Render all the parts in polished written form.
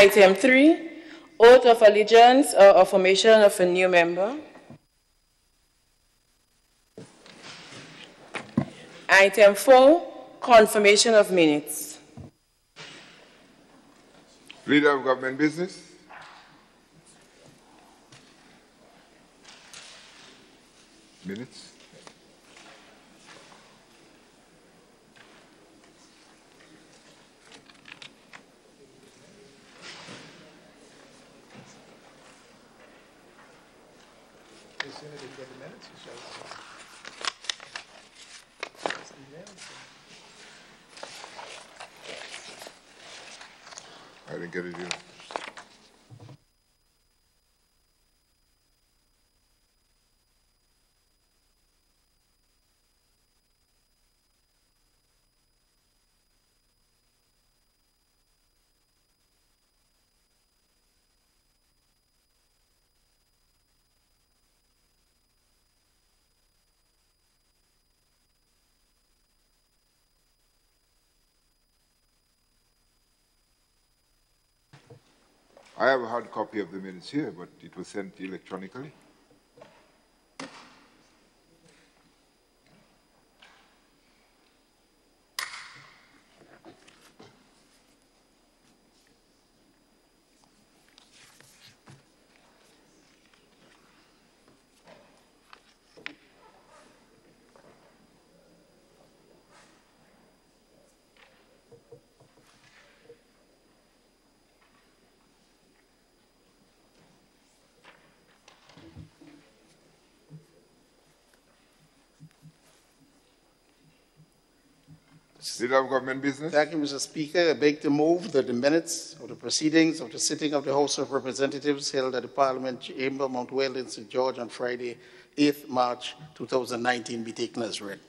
Item 3, oath of allegiance or affirmation of a new member. Item 4, confirmation of minutes. Leader of Government Business. Minutes. I didn't get it yet. I have a hard copy of the minutes here, but it was sent electronically. Leader of Government Business. Thank you, Mr. Speaker. I beg to move that the minutes of the proceedings of the sitting of the House of Representatives held at the Parliament Chamber, Mount Weldon, St. George on Friday, 8th March 2019 be taken as read.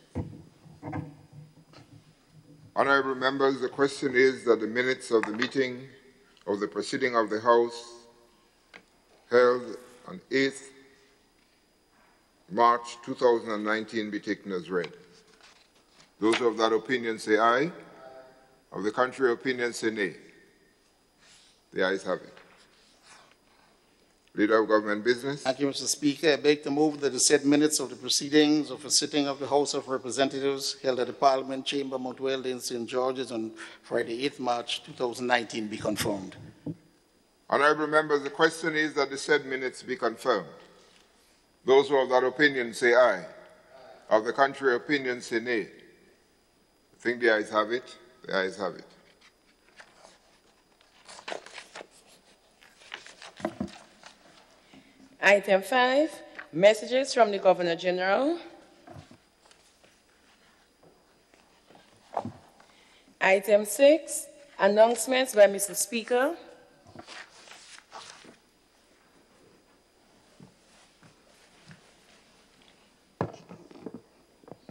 Honourable members, the question is that the minutes of the meeting of the proceeding of the House held on 8th March 2019 be taken as read. Those of that opinion say aye. Of the contrary opinion say nay. The ayes have it. Leader of Government Business. Thank you, Mr. Speaker. I beg to move that the said minutes of the proceedings of a sitting of the House of Representatives held at the Parliament Chamber, Mount Weldon, St. George's on Friday, 8th March 2019 be confirmed. Honourable members, the question is that the said minutes be confirmed. Those who of that opinion say aye. Of the contrary opinion say nay. I think the ayes have it. The ayes have it. Item 5, messages from the Governor General. Item 6, announcements by Mr. Speaker.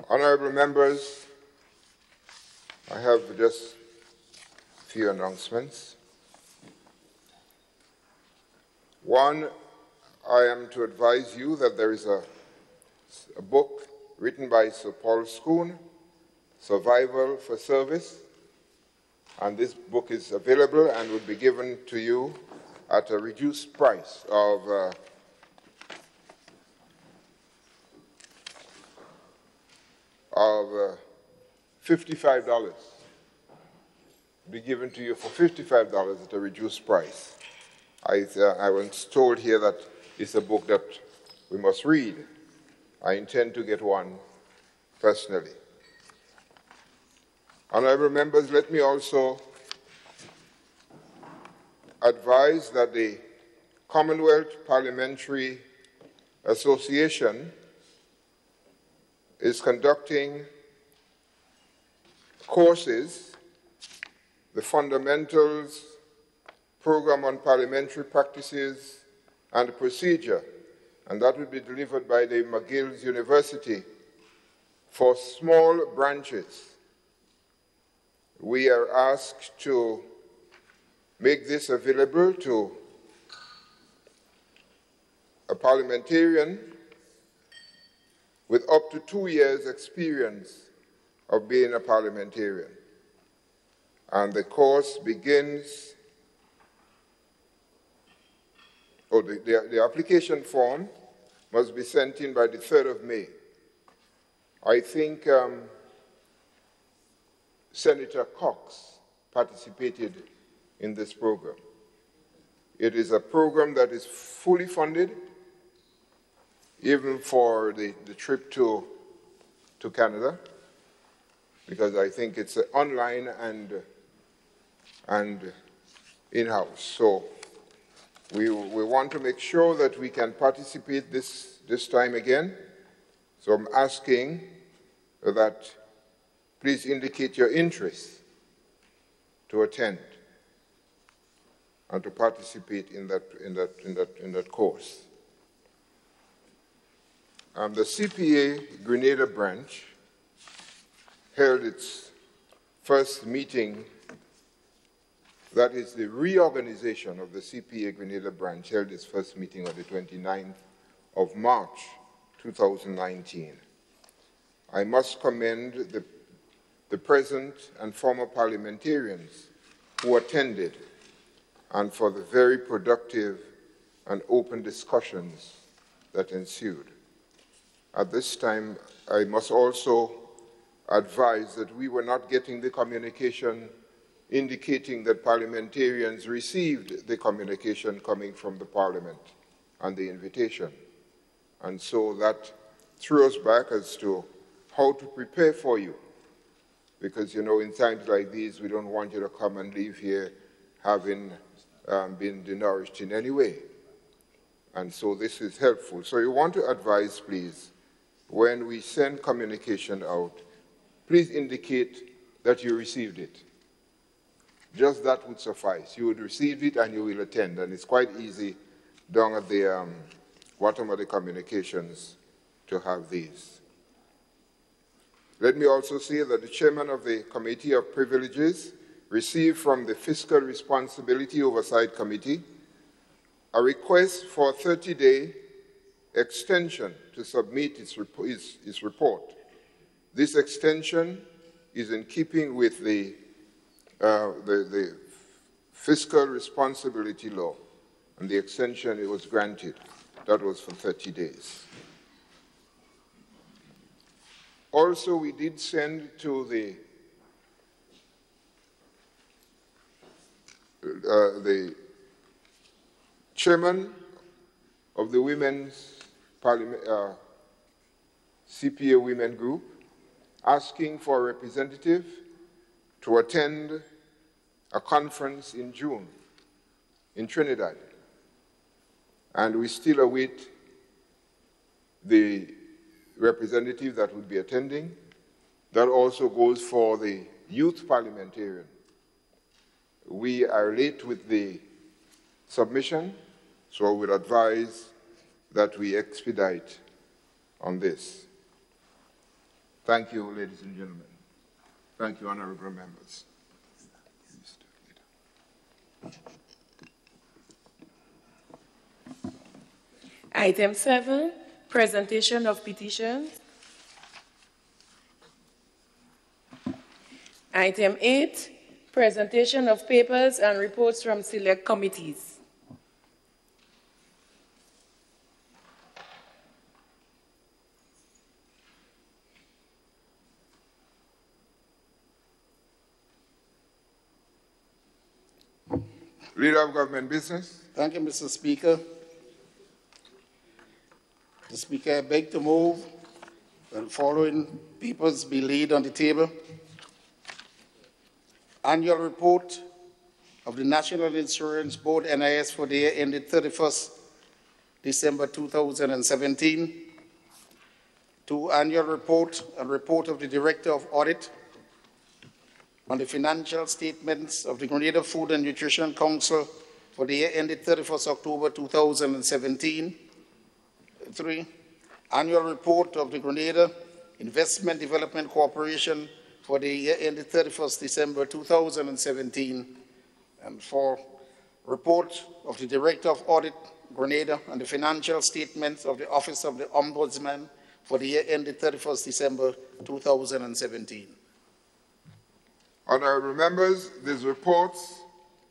Honourable members, I have just a few announcements. One, I am to advise you that there is a book written by Sir Paul Schoon, Survival for Service, and this book is available and will be given to you at a reduced price of $55. Be given to you for $55 at a reduced price. I was told here that it's a book that we must read. I intend to get one personally. Honourable members, let me also advise that the Commonwealth Parliamentary Association is conducting courses, the Fundamentals Program on Parliamentary Practices and Procedure, and that will be delivered by the McGill's University for small branches. We are asked to make this available to a parliamentarian with up to 2 years' experience of being a parliamentarian. And the course begins So the application form must be sent in by the 3rd of May. I think Senator Cox participated in this program. It is a program that is fully funded, even for the trip to Canada, because I think it's online and in-house. So we want to make sure that we can participate this time again. So I'm asking that please indicate your interest to attend and to participate in that course. The CPA Grenada branch held its first meeting, that is the reorganization of the CPA Grenada branch, held its first meeting on the 29th of March 2019. I must commend the present and former parliamentarians who attended and for the very productive and open discussions that ensued. At this time, I must also advise that we were not getting the communication indicating that parliamentarians received the communication coming from the Parliament and the invitation. And so that threw us back as to how to prepare for you. Because, you know, in times like these, we don't want you to come and leave here having been denourished in any way. And so this is helpful. So you want to advise, please, when we send communication out, please indicate that you received it. Just that would suffice. You would receive it and you will attend. And it's quite easy down at the bottom of the communications to have these. Let me also say that the chairman of the Committee of Privileges received from the Fiscal Responsibility Oversight Committee a request for a 30-day extension to submit its report. This extension is in keeping with the Fiscal Responsibility Law, and the extension it was granted. That was for 30 days. Also, we did send to the chairman of the Women's CPA Women Group, asking for a representative to attend a conference in June in Trinidad. And we still await the representative that would be attending. That also goes for the youth parliamentarian. We are late with the submission, so I would advise that we expedite on this. Thank you, ladies and gentlemen. Thank you, honorable members. Item 7, presentation of petitions. Item 8, presentation of papers and reports from select committees. Leader of Government Business. Thank you, Mr. Speaker. Mr. Speaker, I beg to move that the following papers be laid on the table. Annual report of the National Insurance Board, NIS, for the year ended 31st December 2017. 2, annual report and report of the Director of Audit on the financial statements of the Grenada Food and Nutrition Council for the year ended 31st October 2017. 3, annual report of the Grenada Investment Development Corporation for the year ended 31st December 2017. And 4, report of the Director of Audit, Grenada, on the financial statements of the Office of the Ombudsman for the year ended 31st December 2017. Honorable members, these reports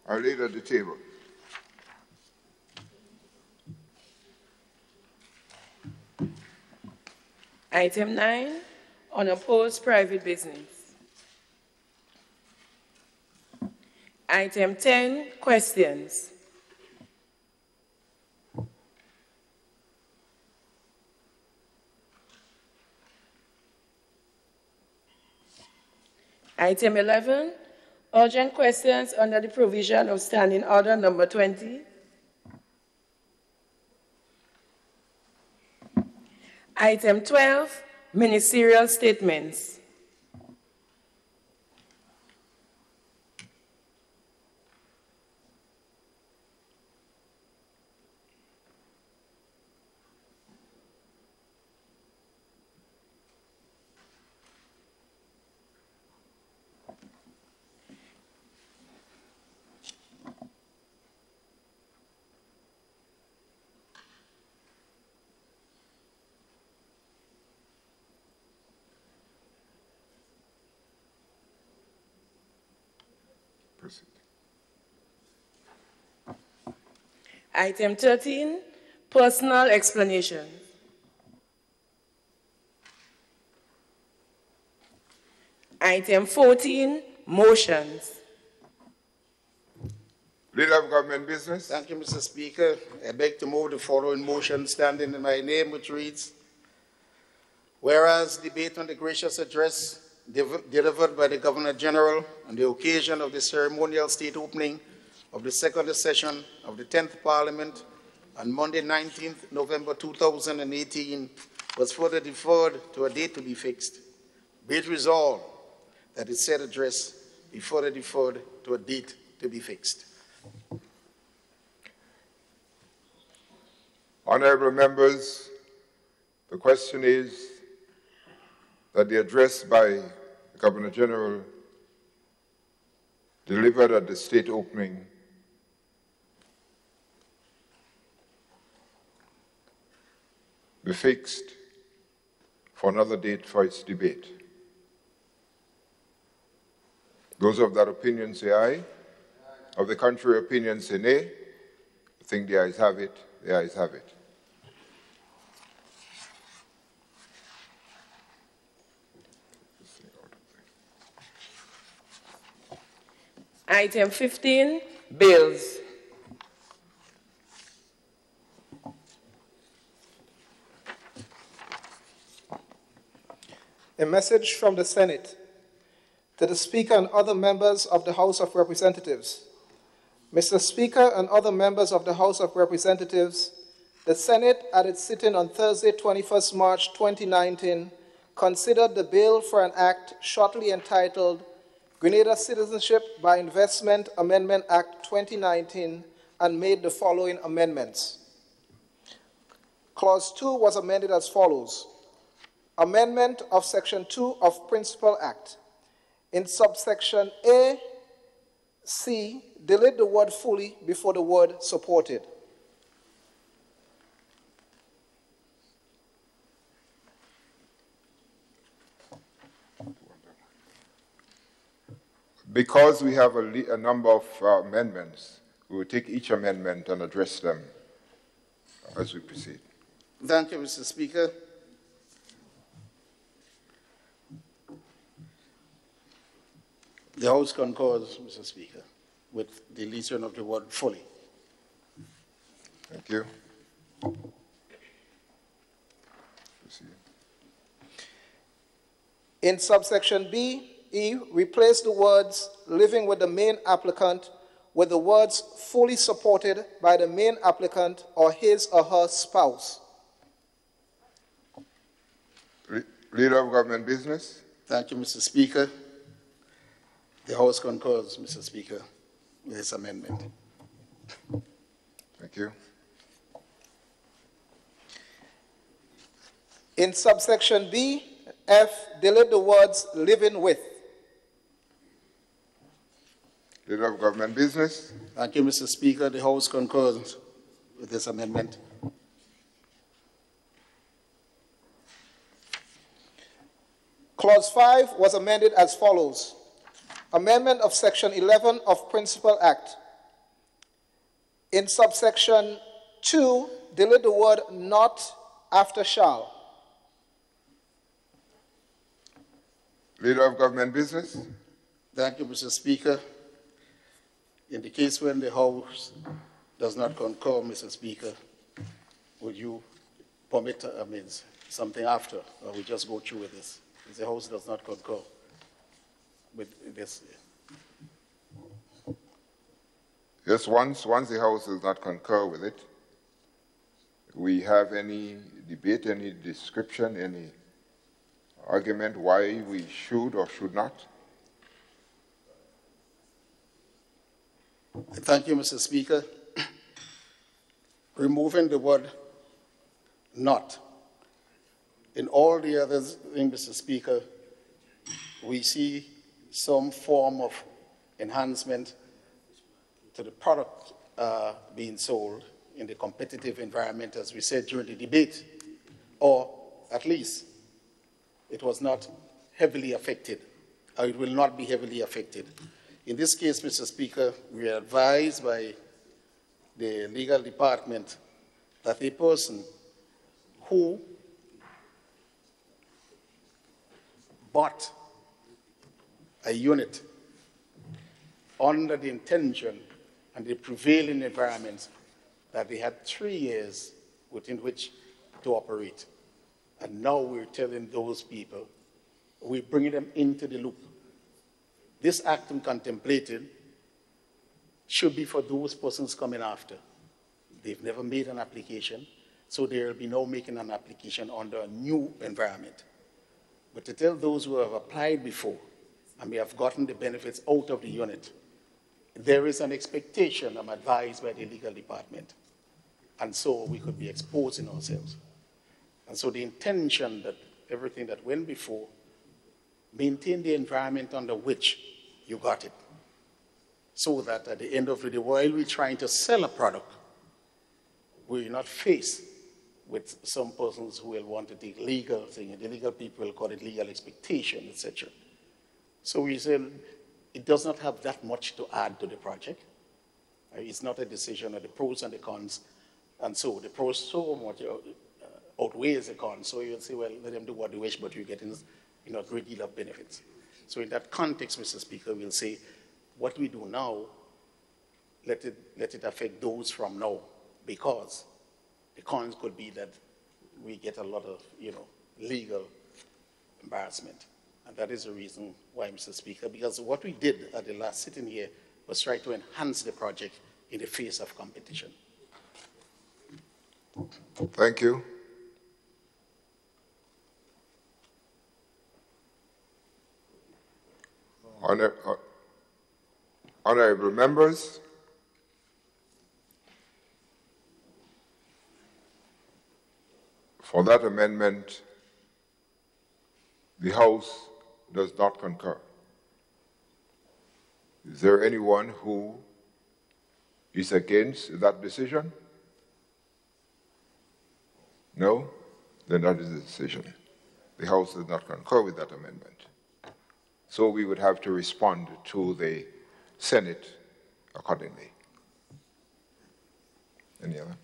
are laid at the table. Item 9, unopposed private business. Item 10, questions. Item 11, urgent questions under the provision of Standing Order number 20. Item 12, ministerial statements. Item 13, personal explanation. Item 14, motions. Leader of Government Business. Thank you, Mr. Speaker. I beg to move the following motion standing in my name, which reads, whereas debate on the gracious address delivered by the Governor General on the occasion of the ceremonial state opening of the second session of the 10th Parliament on Monday, 19th November 2018 was further deferred to a date to be fixed. Be it resolved that the said address be further deferred to a date to be fixed. Honorable members, the question is that the address by the Governor General delivered at the state opening be fixed for another date for its debate. Those of that opinion say aye. Of the contrary opinion say nay. I think the ayes have it. The ayes have it. Item 15, bills. A message from the Senate to the Speaker and other members of the House of Representatives. Mr. Speaker and other members of the House of Representatives, the Senate at its sitting on Thursday, 21st March 2019, considered the bill for an act shortly entitled Grenada Citizenship by Investment Amendment Act 2019 and made the following amendments. Clause 2 was amended as follows. Amendment of Section 2 of Principal Act. In subsection A, C, delete the word fully before the word supported. Because we have a number of amendments, we will take each amendment and address them as we proceed. Thank you, Mr. Speaker. The House concurs, Mr. Speaker, with deletion of the word fully. Thank you. Proceed. In subsection B, E, replace the words living with the main applicant with the words fully supported by the main applicant or his or her spouse. Leader of Government Business. Thank you, Mr. Speaker. The House concurs, Mr. Speaker, with this amendment. Thank you. In subsection B, F, delete the words living with. Leader of Government Business. Thank you, Mr. Speaker. The House concurs with this amendment. Clause 5 was amended as follows. Amendment of Section 11 of Principal Act. In subsection 2, delete the word not after shall. Leader of Government Business. Thank you, Mr. Speaker. In the case when the House does not concur, Mr. Speaker, would you permit something after, or we just go through with this? If the House does not concur with this. Yes, once the House does not concur with it, we have any debate, any description, any argument why we should or should not? Thank you, Mr. Speaker. Removing the word not. In all the others, Mr. Speaker, we see some form of enhancement to the product being sold in the competitive environment, as we said during the debate, or at least it was not heavily affected, or it will not be heavily affected. In this case, Mr. Speaker, we are advised by the legal department that a person who bought a unit under the intention and the prevailing environment that they had 3 years within which to operate. And now we're telling those people, we're bringing them into the loop. This act contemplated should be for those persons coming after. They've never made an application, so there will be no making an application under a new environment. But to tell those who have applied before and may have gotten the benefits out of the unit, there is an expectation, I'm advised by the legal department, and so we could be exposing ourselves. And so the intention that everything that went before, maintain the environment under which you got it, so that at the end of the day, while we're trying to sell a product, we're not faced with some persons who will want to take legal thing, and the legal people will call it legal expectation, etc. So we said it does not have that much to add to the project. It's not a decision of the pros and the cons, and so the pros so much outweighs the cons. So you'll say, well, let them do what they wish, but you're getting a great deal of benefits. So in that context, Mr. Speaker, we'll say what we do now, let it affect those from now, because the cons could be that we get a lot of legal embarrassment. And that is the reason why, Mr. Speaker, because what we did at the last sitting here was try to enhance the project in the face of competition. Thank you. Honorable members, for that amendment, the House does not concur. Is there anyone who is against that decision? No? Then that is the decision. The House does not concur with that amendment. So we would have to respond to the Senate accordingly. Any other?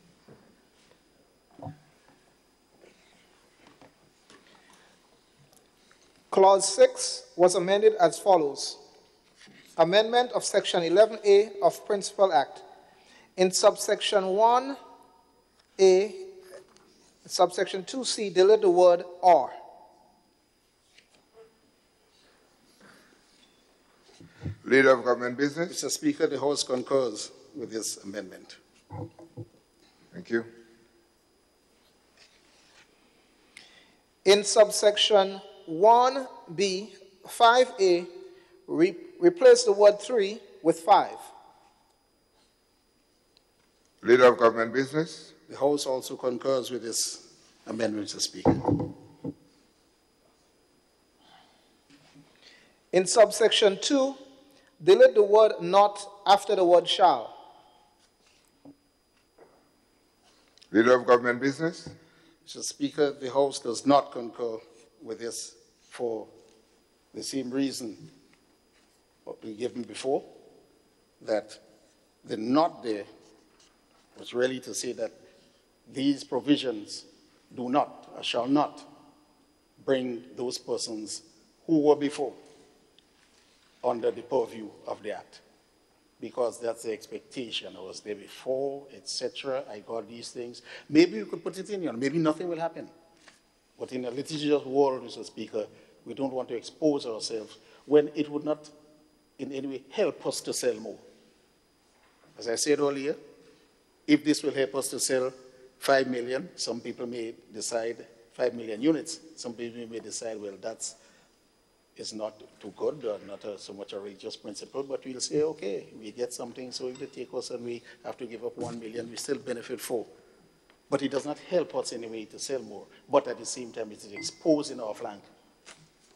Clause 6 was amended as follows. Amendment of Section 11A of Principal Act. In subsection 1A, subsection 2C, delete the word or. Leader of Government Business. Mr. Speaker, the House concurs with this amendment. Thank you. In subsection 1B, 5A, replace the word 3 with 5. Leader of Government Business. The House also concurs with this amendment, Mr. Speaker. In subsection 2, delete the word not after the word shall. Leader of Government Business. Mr. Speaker, the House does not concur with this for the same reason what we given before, that the not there was really to say that these provisions do not or shall not bring those persons who were before under the purview of the Act, because that's the expectation. I was there before, etc. I got these things. Maybe you could put it in, maybe nothing will happen. But in a litigious world, Mr. Speaker, we don't want to expose ourselves when it would not in any way help us to sell more. As I said earlier, if this will help us to sell 5 million, some people may decide 5 million units. Some people may decide, well, that's is not too good or not so much a religious principle, but we'll say, okay, we get something, so if they take us and we have to give up 1 million, we still benefit 4. But it does not help us in a way to sell more. But at the same time, it is exposing our flank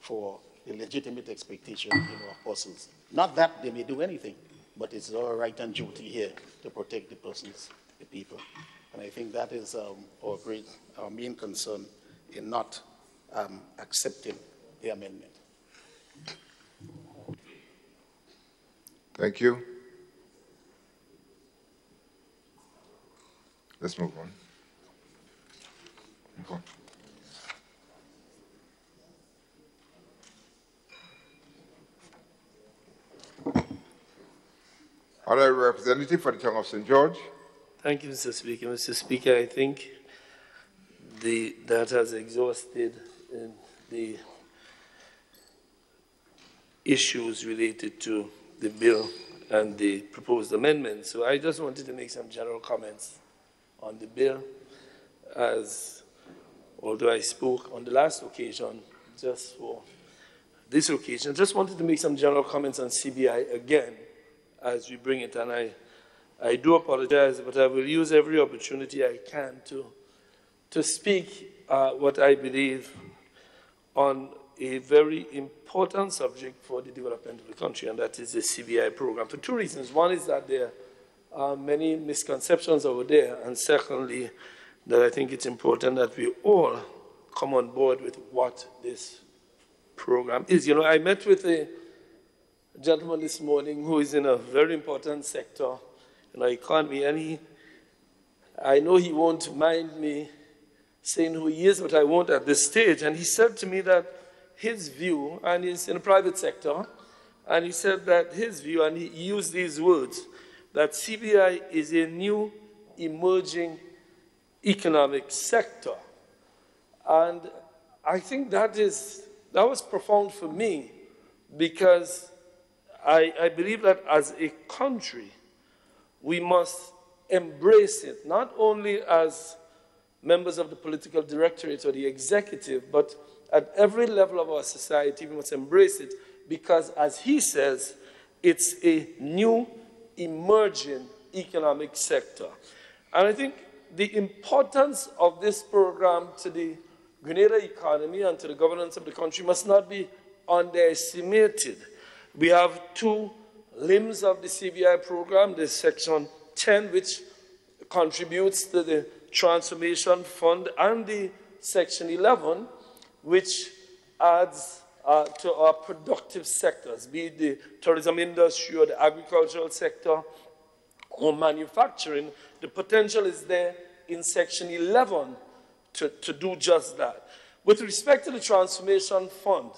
for the legitimate expectation in our persons. Not that they may do anything, but it's our right and duty here to protect the persons, the people. And I think that is our main concern in not accepting the amendment. Thank you. Let's move on. Move on. Honorary Representative for the Town of St. George. Thank you, Mr. Speaker. Mr. Speaker, I think that has exhausted the issues related to the bill and the proposed amendment. So I just wanted to make some general comments on the bill, as although I spoke on the last occasion, just for this occasion, just wanted to make some general comments on CBI again as we bring it. And I do apologize, but I will use every opportunity I can to speak what I believe on a very important subject for the development of the country, and that is the CBI program, for two reasons. One is that there are many misconceptions over there, and secondly, that I think it's important that we all come on board with what this program is. You know, I met with a gentleman this morning who is in a very important sector in our economy, and I know he won't mind me saying who he is, but I won't at this stage. And he said to me that his view, and he's in the private sector, and he said that his view, and he used these words, that CBI is a new emerging economic sector. And I think that was profound for me, because I believe that as a country, we must embrace it, not only as members of the political directorate or the executive, but at every level of our society, we must embrace it, because, as he says, it's a new emerging economic sector. And I think the importance of this program to the Grenada economy and to the governance of the country must not be underestimated. We have two limbs of the CBI program, the Section 10, which contributes to the Transformation Fund, and the Section 11, which adds to our productive sectors, be it the tourism industry or the agricultural sector or manufacturing. The potential is there in Section 11 to do just that. With respect to the Transformation Fund,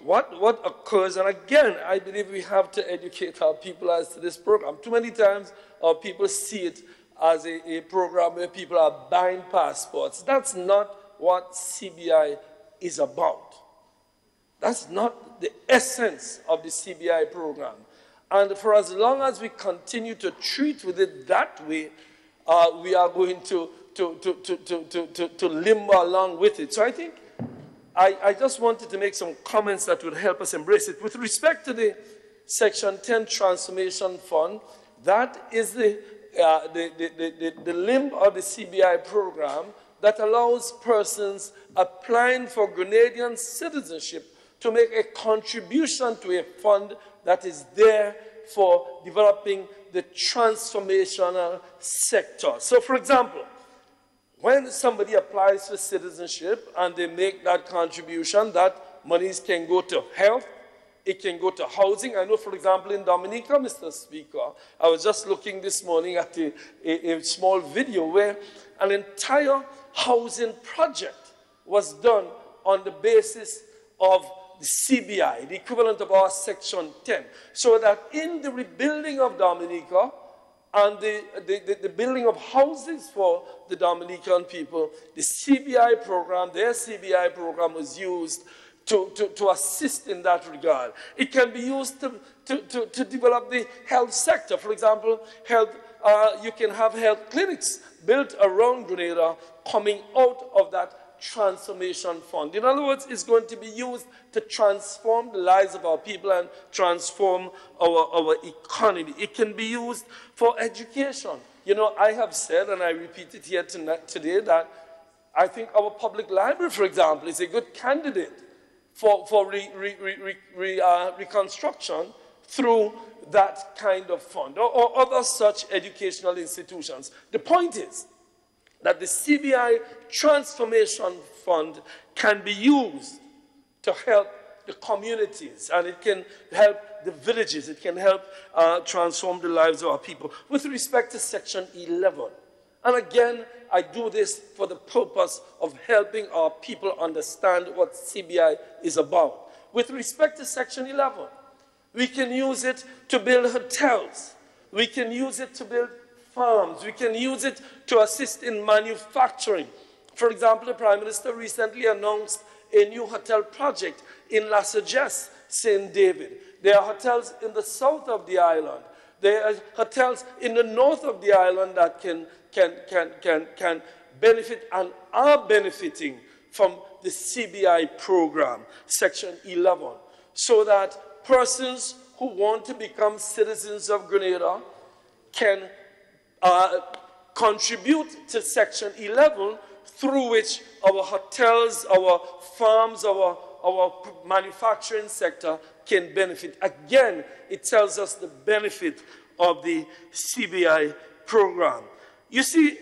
what occurs, and again, I believe we have to educate our people as to this program. Too many times our people see it as a program where people are buying passports. That's not what CBI is about. That's not the essence of the CBI program. And for as long as we continue to treat with it that way, we are going to limber along with it. So I think I just wanted to make some comments that would help us embrace it. With respect to the Section 10 Transformation Fund, that is the limb of the CBI program that allows persons applying for Grenadian citizenship to make a contribution to a fund that is there for developing the transformational sector. So, for example, when somebody applies for citizenship and they make that contribution, that monies can go to health, it can go to housing. I know, for example, in Dominica, Mr. Speaker, I was just looking this morning at a small video where an entire housing project was done on the basis of the CBI, the equivalent of our Section 10, so that in the rebuilding of Dominica and the building of houses for the Dominican people, the CBI program, their CBI program was used to assist in that regard. It can be used to develop the health sector. For example, you can have health clinics built around Grenada coming out of that transformation fund. In other words, it's going to be used to transform the lives of our people and transform our economy. It can be used for education. You know, I have said, and I repeat it here today, that I think our public library, for example, is a good candidate for reconstruction through that kind of fund or other such educational institutions. The point is that the CBI Transformation Fund can be used to help the communities, and it can help the villages. It can help transform the lives of our people. With respect to Section 11, and again, I do this for the purpose of helping our people understand what CBI is about. With respect to Section 11, we can use it to build hotels. We can use it to build farms. We can use it to assist in manufacturing. For example, the Prime Minister recently announced a new hotel project in La Sagesse, St. David. There are hotels in the south of the island. There are hotels in the north of the island that can benefit and are benefiting from the CBI program, Section 11, so that persons who want to become citizens of Grenada can contribute to Section 11, through which our hotels, our farms, our manufacturing sector can benefit. Again, it tells us the benefit of the CBI program. You see,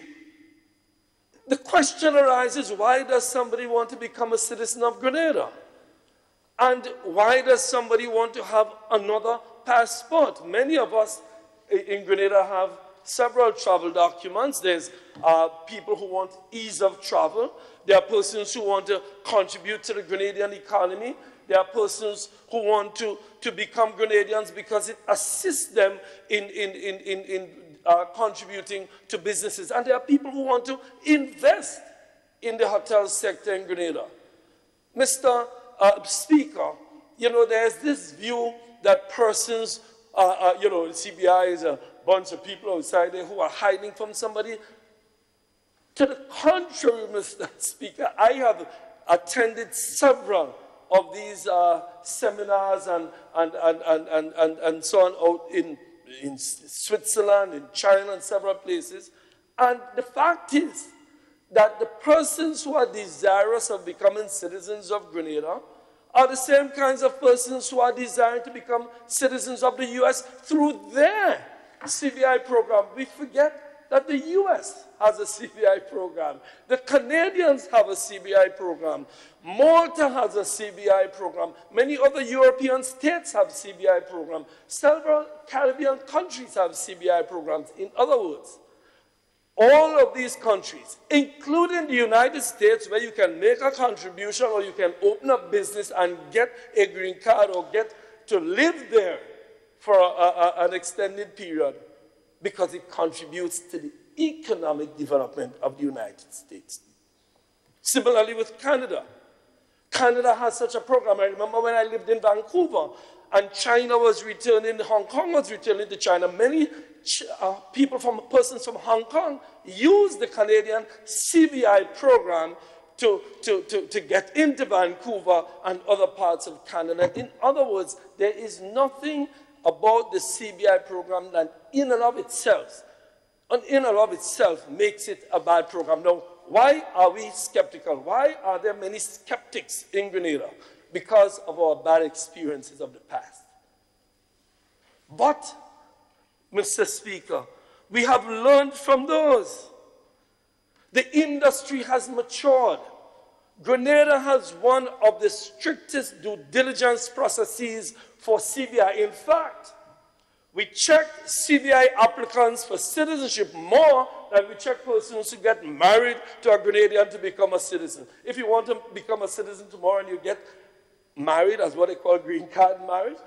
the question arises, why does somebody want to become a citizen of Grenada? And why does somebody want to have another passport? Many of us in Grenada have several travel documents. There's people who want ease of travel. There are persons who want to contribute to the Grenadian economy. There are persons who want to become Grenadians because it assists them in contributing to businesses. And there are people who want to invest in the hotel sector in Grenada. Mr. Speaker, you know, there's this view that persons, you know, CBI is a bunch of people outside there who are hiding from somebody. To the contrary, Mr. Speaker, I have attended several of these seminars and so on out in Switzerland, in China, and several places. And the fact is that the persons who are desirous of becoming citizens of Grenada are the same kinds of persons who are desiring to become citizens of the U.S. through their CBI program. We forget that the U.S. has a CBI program. The Canadians have a CBI program. Malta has a CBI program. Many other European states have CBI programs. Several Caribbean countries have CBI programs. In other words, all of these countries, including the United States, where you can make a contribution or you can open a business and get a green card or get to live there for an extended period, because it contributes to the economic development of the United States. Similarly with Canada. Canada has such a program. I remember when I lived in Vancouver and China was returning, Hong Kong was returning to China. Many persons from Hong Kong use the Canadian CBI program to get into Vancouver and other parts of Canada. In other words, there is nothing about the CBI program that in and of itself makes it a bad program. Now, why are we skeptical? Why are there many skeptics in Grenada? Because of our bad experiences of the past. But, Mr. Speaker, we have learned from those. The industry has matured. Grenada has one of the strictest due diligence processes for CBI. In fact, we check CBI applicants for citizenship more than we check persons who get married to a Grenadian to become a citizen. If you want to become a citizen tomorrow and you get married as what they call green card marriage,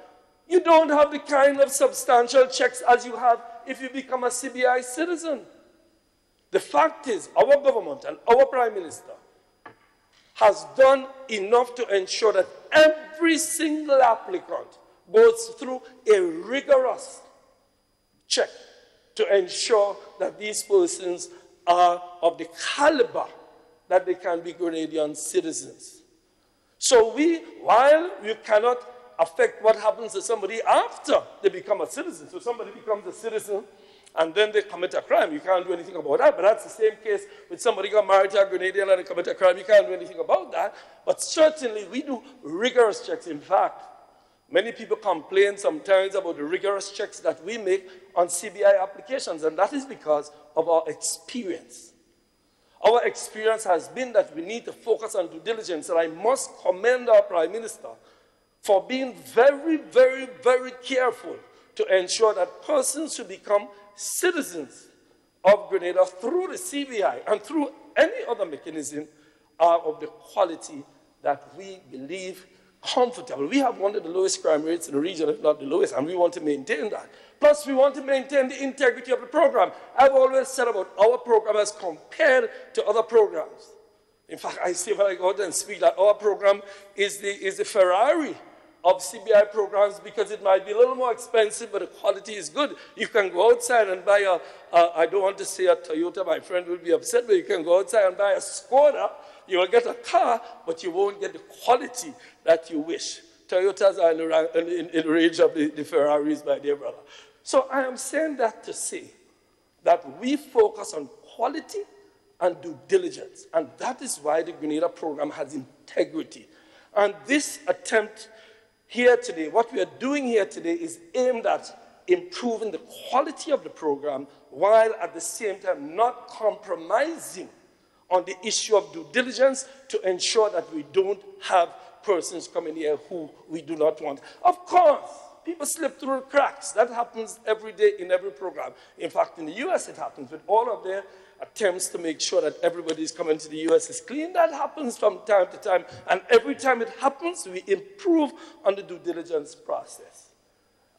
you don't have the kind of substantial checks as you have if you become a CBI citizen. The fact is, our government and our Prime Minister has done enough to ensure that every single applicant goes through a rigorous check to ensure that these persons are of the caliber that they can be Grenadian citizens. So while you cannot affect what happens to somebody after they become a citizen, so somebody becomes a citizen and then they commit a crime, you can't do anything about that. But that's the same case with somebody got married to a Grenadian and they commit a crime, you can't do anything about that. But certainly we do rigorous checks. In fact, many people complain sometimes about the rigorous checks that we make on CBI applications, and that is because of our experience. Our experience has been that we need to focus on due diligence, and I must commend our Prime Minister for being very, very, very careful to ensure that persons who become citizens of Grenada through the CBI and through any other mechanism are of the quality that we believe comfortable. We have one of the lowest crime rates in the region, if not the lowest, and we want to maintain that. Plus, we want to maintain the integrity of the program. I've always said about our program as compared to other programs. In fact, I say when I go out and speak that our program is the Ferrari of CBI programs because it might be a little more expensive, but the quality is good. You can go outside and buy I don't want to say a Toyota, my friend will be upset, but you can go outside and buy a Skoda. You will get a car, but you won't get the quality that you wish. Toyotas are in the range of the Ferraris, my dear brother. So I am saying that to say that we focus on quality and due diligence, and that is why the Grenada program has integrity. And this attempt here today, what we are doing here today is aimed at improving the quality of the program while at the same time not compromising on the issue of due diligence to ensure that we don't have persons coming here who we do not want. Of course, people slip through the cracks. That happens every day in every program. In fact, in the US it happens with all of their attempts to make sure that everybody is coming to the US is clean. That happens from time to time. And every time it happens, we improve on the due diligence process.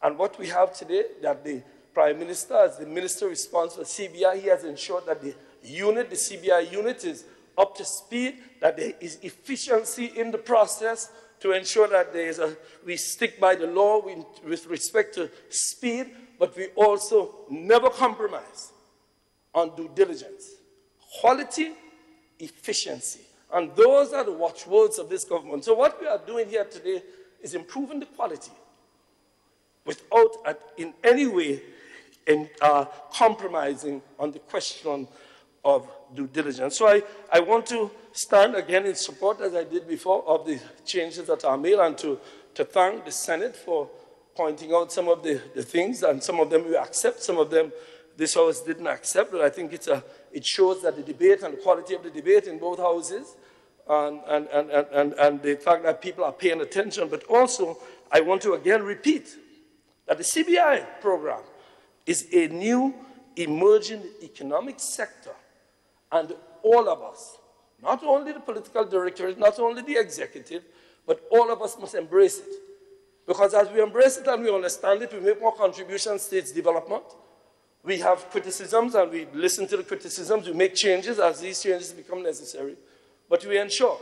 And what we have today, that the Prime Minister, as the Minister responsible for CBI, he has ensured that the CBI unit is up to speed, that there is efficiency in the process to ensure that we stick by the law with respect to speed, but we also never compromise on due diligence, quality, efficiency. And those are the watchwords of this government. So what we are doing here today is improving the quality without in any way compromising on the question of due diligence. So I want to stand again in support, as I did before, of the changes that are made, and to thank the Senate for pointing out some of the things, and some of them we accept, some of them this House didn't accept, but I think it shows that the debate and the quality of the debate in both houses and the fact that people are paying attention. But also, I want to again repeat that the CBI program is a new emerging economic sector, and all of us, not only the political directorate, not only the executive, but all of us must embrace it. Because as we embrace it and we understand it, we make more contributions to its development. We have criticisms and we listen to the criticisms, we make changes as these changes become necessary. But we ensure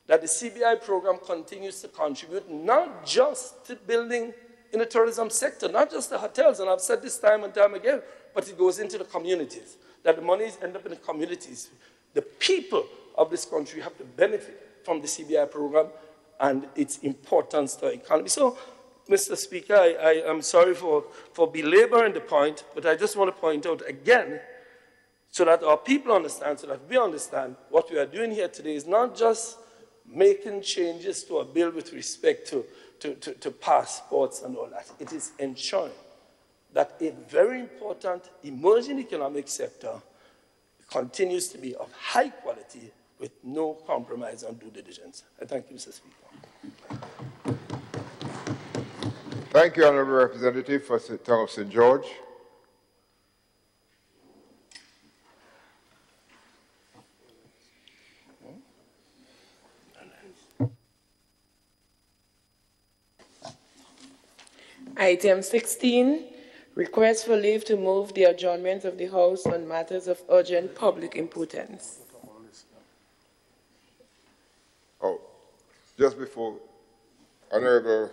that the CBI program continues to contribute not just to building in the tourism sector, not just the hotels, and I've said this time and time again, but it goes into the communities, that the monies end up in the communities. The people of this country have to benefit from the CBI program and its importance to our economy. So, Mr. Speaker, I am sorry for belaboring the point, but I just want to point out again, so that our people understand, so that we understand what we are doing here today is not just making changes to a bill with respect to passports and all that. It is ensuring that a very important emerging economic sector continues to be of high quality with no compromise on due diligence. I thank you, Mr. Speaker. Thank you, Honourable Representative for the town of St. George. Item 16, request for leave to move the adjournment of the House on matters of urgent public importance. Oh, just before, Honorable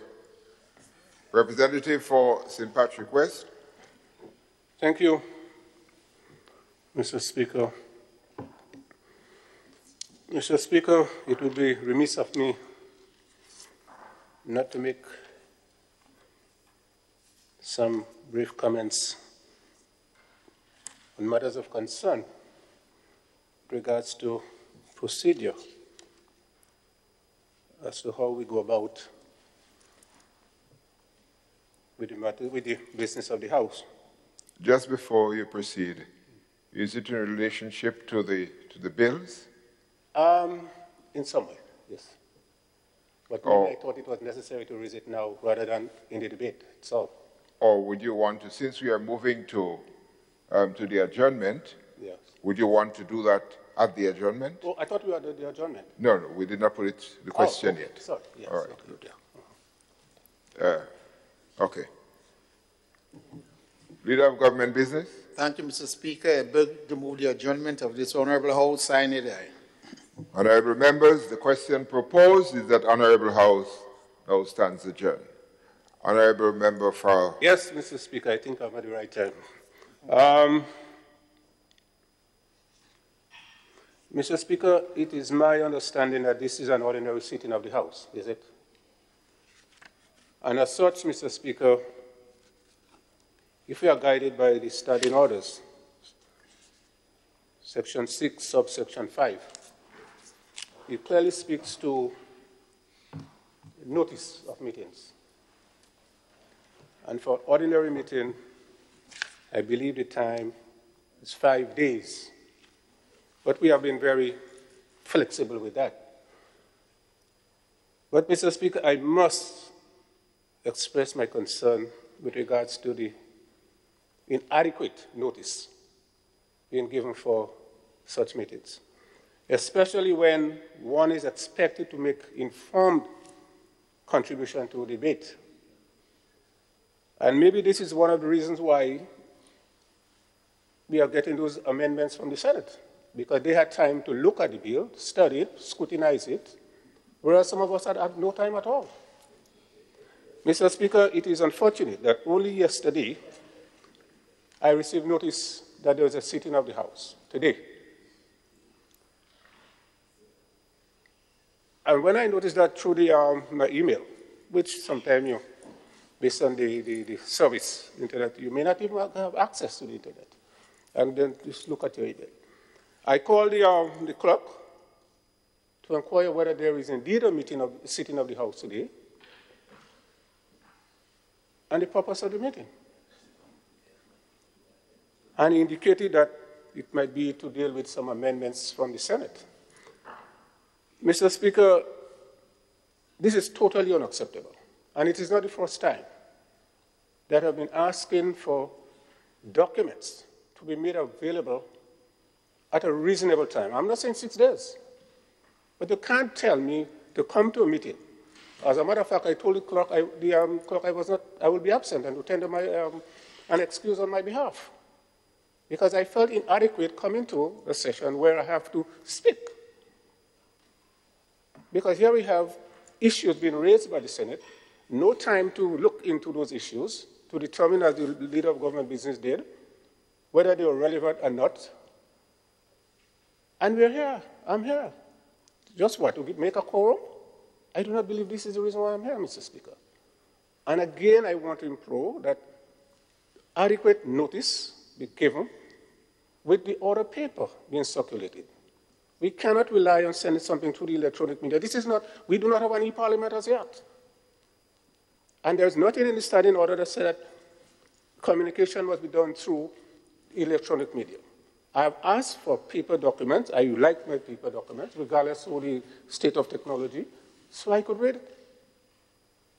Representative for St. Patrick West. Thank you, Mr. Speaker. Mr. Speaker, it would be remiss of me not to make some brief comments on matters of concern with regards to procedure as to how we go about with the business of the House. Just before you proceed, is it in relationship to the bills? In some way, yes. But maybe I thought it was necessary to raise it now rather than in the debate itself. Or would you want to, since we are moving to the adjournment, Yes. would you want to do that at the adjournment? Oh, I thought we had the adjournment. No, we did not put the question okay. yet. Sorry, yes. All right. Okay, yeah. Okay. Leader of Government Business? Thank you, Mr. Speaker. I beg to move the adjournment of this Honorable House. Sign it, aye. Honorable members, the question proposed is that Honorable House now stands adjourned. Honorable Member for... Yes, Mr. Speaker, I think I'm at the right time. Mr. Speaker, it is my understanding that this is an ordinary sitting of the House, is it? And as such, Mr. Speaker, if we are guided by the standing orders, Section 6, subsection 5, it clearly speaks to notice of meetings. And for ordinary meeting, I believe the time is 5 days. But we have been very flexible with that. But, Mr. Speaker, I must express my concern with regards to the inadequate notice being given for such meetings, especially when one is expected to make informed contribution to a debate. And maybe this is one of the reasons why we are getting those amendments from the Senate, because they had time to look at the bill, study it, scrutinize it, whereas some of us had no time at all. Mr. Speaker, it is unfortunate that only yesterday I received notice that there was a sitting of the House, today. And when I noticed that through my email, which sometimes based on the service, internet, you may not even have access to the internet, and then just look at your email. I called the clerk to inquire whether there is indeed a sitting of the House today, and the purpose of the meeting. And he indicated that it might be to deal with some amendments from the Senate. Mr. Speaker, this is totally unacceptable. And it is not the first time that I've been asking for documents to be made available at a reasonable time. I'm not saying 6 days, but you can't tell me to come to a meeting. As a matter of fact, I told the clerk, I will be absent and to tender an excuse on my behalf, because I felt inadequate coming to a session where I have to speak. Because here we have issues being raised by the Senate, no time to look into those issues, to determine, as the leader of government business did, whether they were relevant or not. And we're here, I'm here. Just what, to make a quorum? I do not believe this is the reason why I'm here, Mr. Speaker. And again, I want to implore that adequate notice be given with the order paper being circulated. We cannot rely on sending something through the electronic media. This is not, we do not have any parliament as yet. And there's nothing in the standing order that said that communication must be done through electronic media. I have asked for paper documents. I like my paper documents, regardless of the state of technology, so I could read it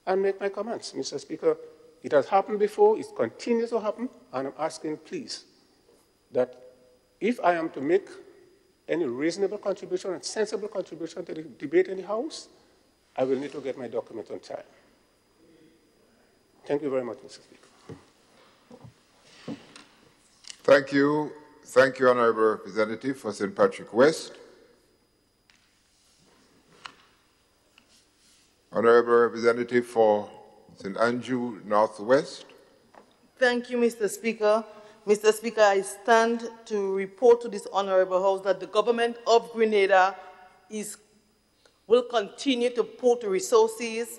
and make my comments. Mr. Speaker, it has happened before, it continues to happen, and I'm asking, please, that if I am to make any reasonable contribution and sensible contribution to the debate in the House, I will need to get my documents on time. Thank you very much, Mr. Speaker. Thank you. Thank you, Honourable Representative for St. Patrick West. Honourable Representative for St. Andrew Northwest. Thank you, Mr. Speaker. Mr. Speaker, I stand to report to this Honourable House that the government of Grenada will continue to put resources,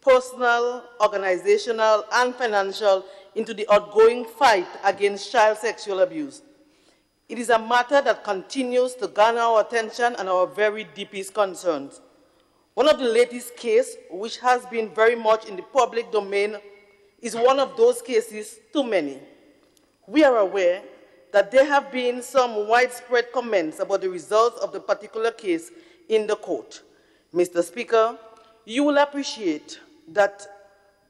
personal, organizational, and financial into the ongoing fight against child sexual abuse. It is a matter that continues to garner our attention and our very deepest concerns. One of the latest cases, which has been very much in the public domain, is one of those cases too many. We are aware that there have been some widespread comments about the results of the particular case in the court. Mr. Speaker, you will appreciate that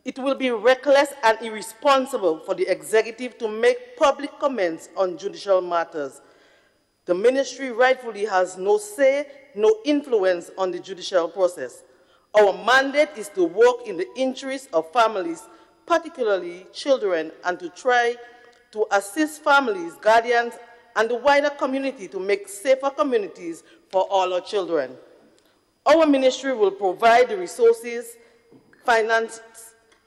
it will be reckless and irresponsible for the executive to make public comments on judicial matters. The ministry rightfully has no say, no influence on the judicial process. Our mandate is to work in the interests of families, particularly children, and to try to assist families, guardians, and the wider community to make safer communities for all our children. Our ministry will provide the resources, finance,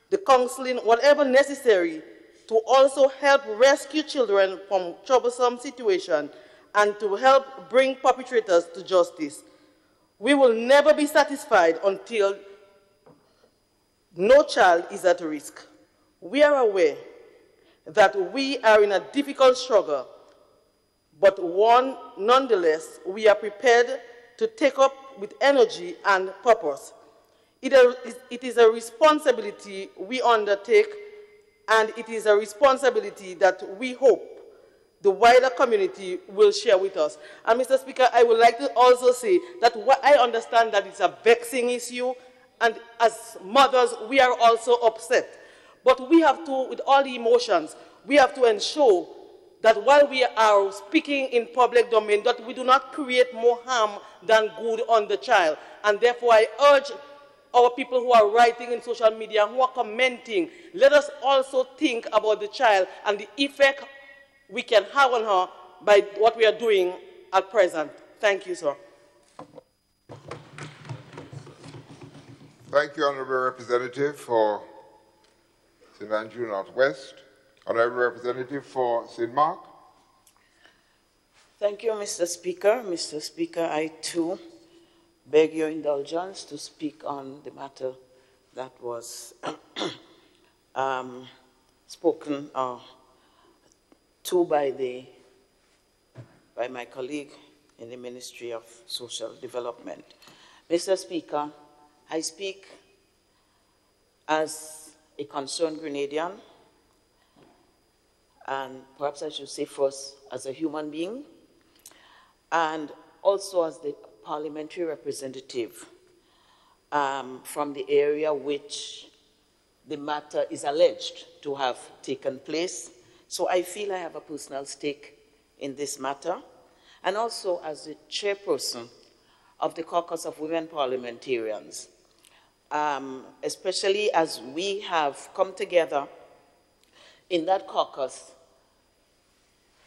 the counseling, whatever necessary to also help rescue children from troublesome situations and to help bring perpetrators to justice. We will never be satisfied until no child is at risk. We are aware that we are in a difficult struggle, but one nonetheless we are prepared to take up with energy and purpose. It is a responsibility we undertake, and it is a responsibility that we hope the wider community will share with us. And Mr. Speaker, I would like to also say that I understand that it's a vexing issue, and as mothers, we are also upset. But we have to, with all the emotions, we have to ensure that while we are speaking in public domain, that we do not create more harm than good on the child. And therefore, I urge our people who are writing in social media, who are commenting, let us also think about the child and the effect we can have on her by what we are doing at present. Thank you, sir. Thank you, Honourable Representative for St. Andrew Northwest. Honourable Representative for St. Mark. Thank you, Mr. Speaker. Mr. Speaker, I too beg your indulgence to speak on the matter that was spoken to by my colleague in the Ministry of Social Development. Mr. Speaker, I speak as a concerned Grenadian, and perhaps I should say first as a human being, and also as the parliamentary representative from the area which the matter is alleged to have taken place. So I feel I have a personal stake in this matter, and also as the chairperson of the Caucus of Women Parliamentarians, especially as we have come together in that caucus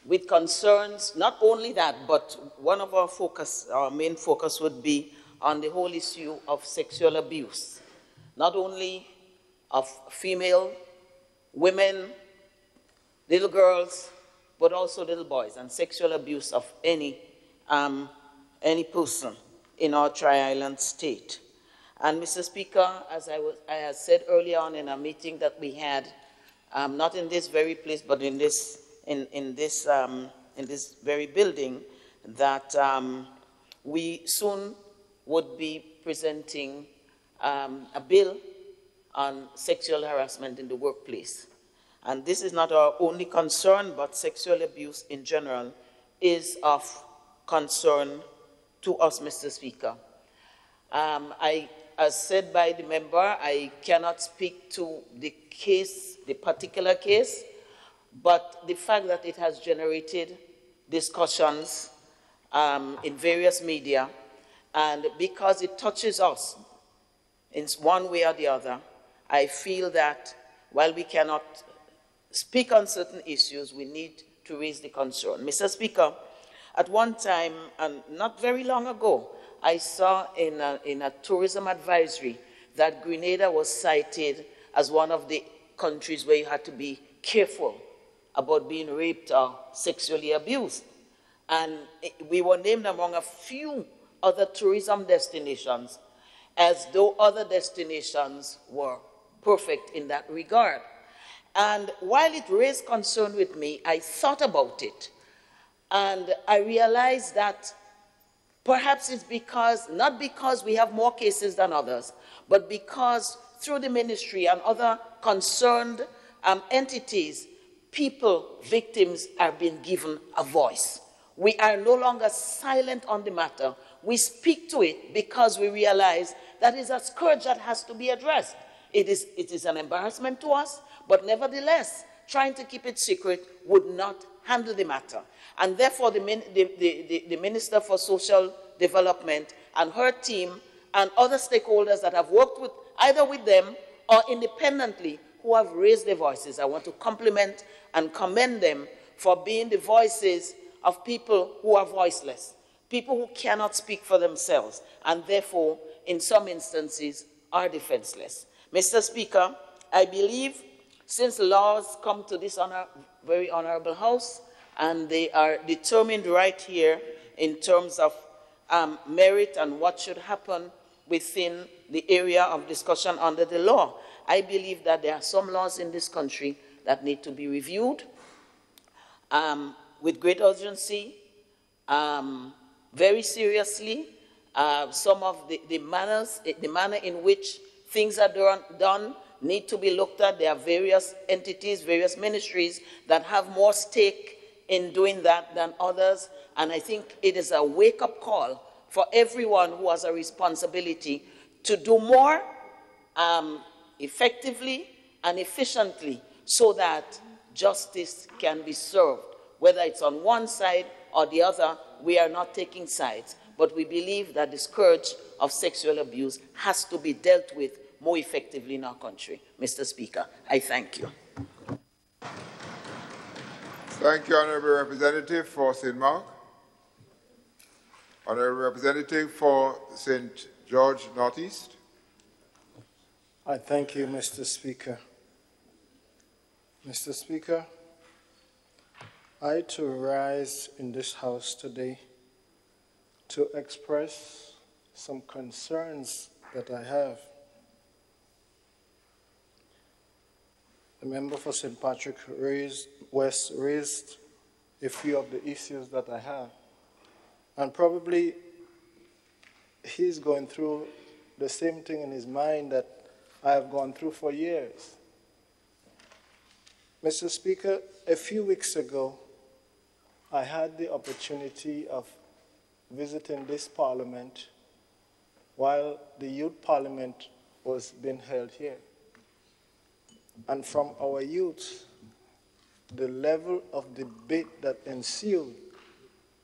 with concerns, not only that, but one of our main focus would be on the whole issue of sexual abuse, not only of female, women, little girls, but also little boys, and sexual abuse of any person in our Tri-Island state. And Mr. Speaker, as I had said earlier on in a meeting that we had, not in this very place, but in this very building, that we soon would be presenting a bill on sexual harassment in the workplace. And this is not our only concern, but sexual abuse in general is of concern to us, Mr. Speaker. As said by the member, I cannot speak to the case, the particular case, but the fact that it has generated discussions in various media, and because it touches us in one way or the other, I feel that while we cannot speak on certain issues, we need to raise the concern. Mr. Speaker, at one time, and not very long ago, I saw in a tourism advisory that Grenada was cited as one of the countries where you had to be careful about being raped or sexually abused. And we were named among a few other tourism destinations, as though other destinations were perfect in that regard. And while it raised concern with me, I thought about it. And I realized that perhaps it's because, not because we have more cases than others, but because through the ministry and other concerned entities, people, victims, are being given a voice. We are no longer silent on the matter. We speak to it because we realize that is a scourge that has to be addressed. It is an embarrassment to us, but nevertheless, trying to keep it secret would not handle the matter. And therefore, the Minister for Social Development and her team and other stakeholders that have worked with, either with them or independently, who have raised their voices, I want to compliment and commend them for being the voices of people who are voiceless, people who cannot speak for themselves, and therefore, in some instances, are defenseless. Mr. Speaker, I believe since laws come to this very honorable House, and they are determined right here in terms of merit and what should happen within the area of discussion under the law, I believe that there are some laws in this country that need to be reviewed with great urgency, very seriously. Some of the manner in which things are done need to be looked at. There are various entities, various ministries that have more stake in doing that than others. And I think it is a wake-up call for everyone who has a responsibility to do more effectively and efficiently so that justice can be served. Whether it's on one side or the other, we are not taking sides. But we believe that the scourge of sexual abuse has to be dealt with more effectively in our country. Mr. Speaker, I thank you. Thank you, Honourable Representative for St. Mark. Honourable Representative for St. George Northeast. I thank you, Mr. Speaker. Mr. Speaker, I too rise in this House today to express some concerns that I have. The member for St. Patrick West raised a few of the issues that I have. And probably he's going through the same thing in his mind that I have gone through for years. Mr. Speaker, a few weeks ago, I had the opportunity of visiting this parliament while the youth parliament was being held here. And from our youth, the level of debate that ensued,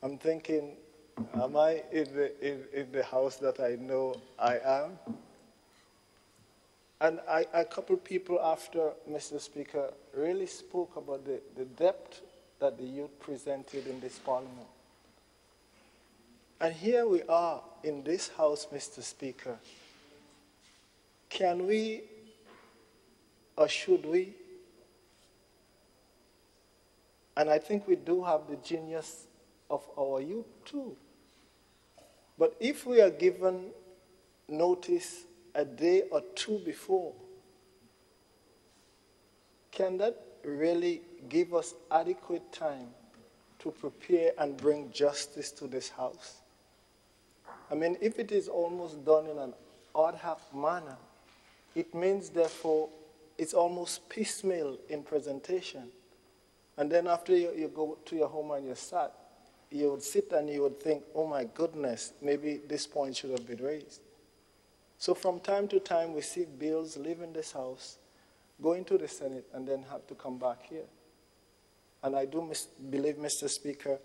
I'm thinking, am I in the house that I know I am? And a couple people after, Mr. Speaker, really spoke about the depth that the youth presented in this parliament. And here we are in this house, Mr. Speaker. Can we, or should we? And I think we do have the genius of our youth too. But if we are given notice a day or two before, can that really give us adequate time to prepare and bring justice to this house? I mean, if it is almost done in an ad hoc manner, it means, therefore, it's almost piecemeal in presentation. And then after you go to your home and you would sit and you would think, oh my goodness, maybe this point should have been raised. So from time to time, we see bills leaving this house, going to the Senate, and then have to come back here. And I do believe, Mr. Speaker,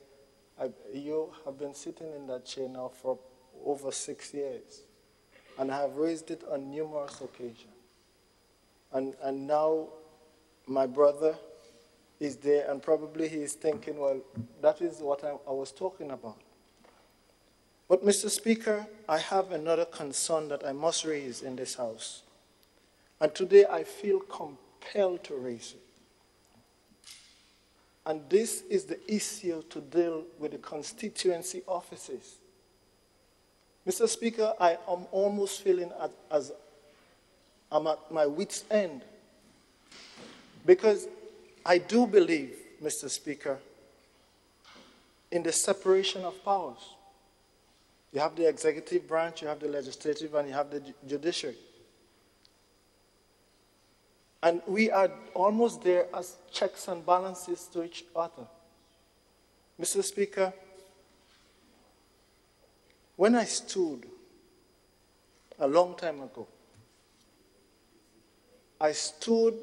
you have been sitting in that chair now for over 6 years. And I have raised it on numerous occasions. And now my brother is there, and probably he is thinking, well, that is what I was talking about. But, Mr. Speaker, I have another concern that I must raise in this House. And today I feel compelled to raise it. And this is the issue to deal with the constituency offices. Mr. Speaker, I am almost feeling as I'm at my wit's end. Because I do believe, Mr. Speaker, in the separation of powers. You have the executive branch, you have the legislative, and you have the judiciary. And we are almost there as checks and balances to each other. Mr. Speaker, when I stood a long time ago, I stood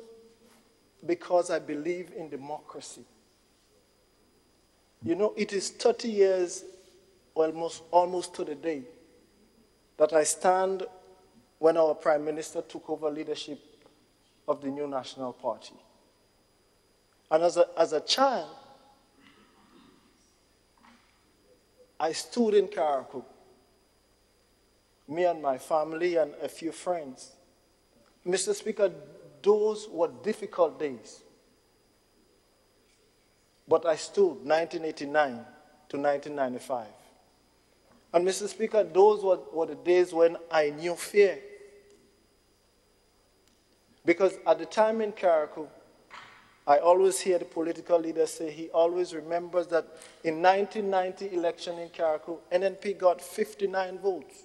because I believe in democracy. You know, it is 30 years, almost to the day, that I stand when our Prime Minister took over leadership of the new National Party. And as a child, I stood in Carriacou, me and my family and a few friends. Mr. Speaker, those were difficult days. But I stood 1989 to 1995. And Mr. Speaker, those were the days when I knew fear. Because at the time in Carriacou, I always hear the political leader say he always remembers that in 1990 election in Carriacou, NNP got 59 votes.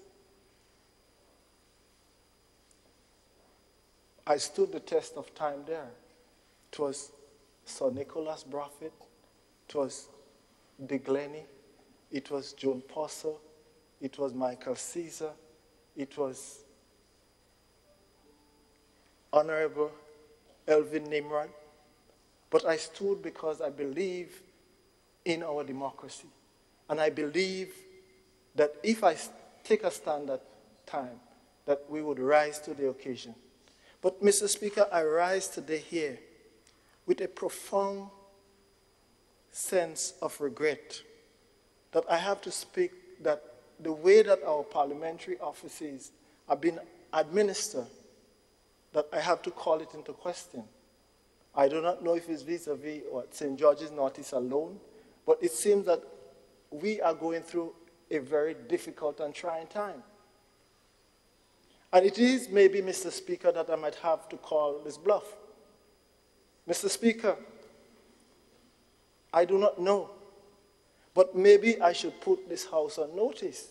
I stood the test of time there. It was Sir Nicholas Braffett, it was De Glennie, it was Joan Posser, it was Michael Caesar, it was Honorable Elvin Nimrod. But I stood because I believe in our democracy. And I believe that if I take a stand at time, that we would rise to the occasion. But, Mr. Speaker, I rise today here with a profound sense of regret that I have to speak that the way that our parliamentary offices have been administered, that I have to call it into question. I do not know if it's vis-a-vis or St. George's Northeast alone, but it seems that we are going through a very difficult and trying time. And it is maybe, Mr. Speaker, that I might have to call this bluff. Mr. Speaker, I do not know, but maybe I should put this House on notice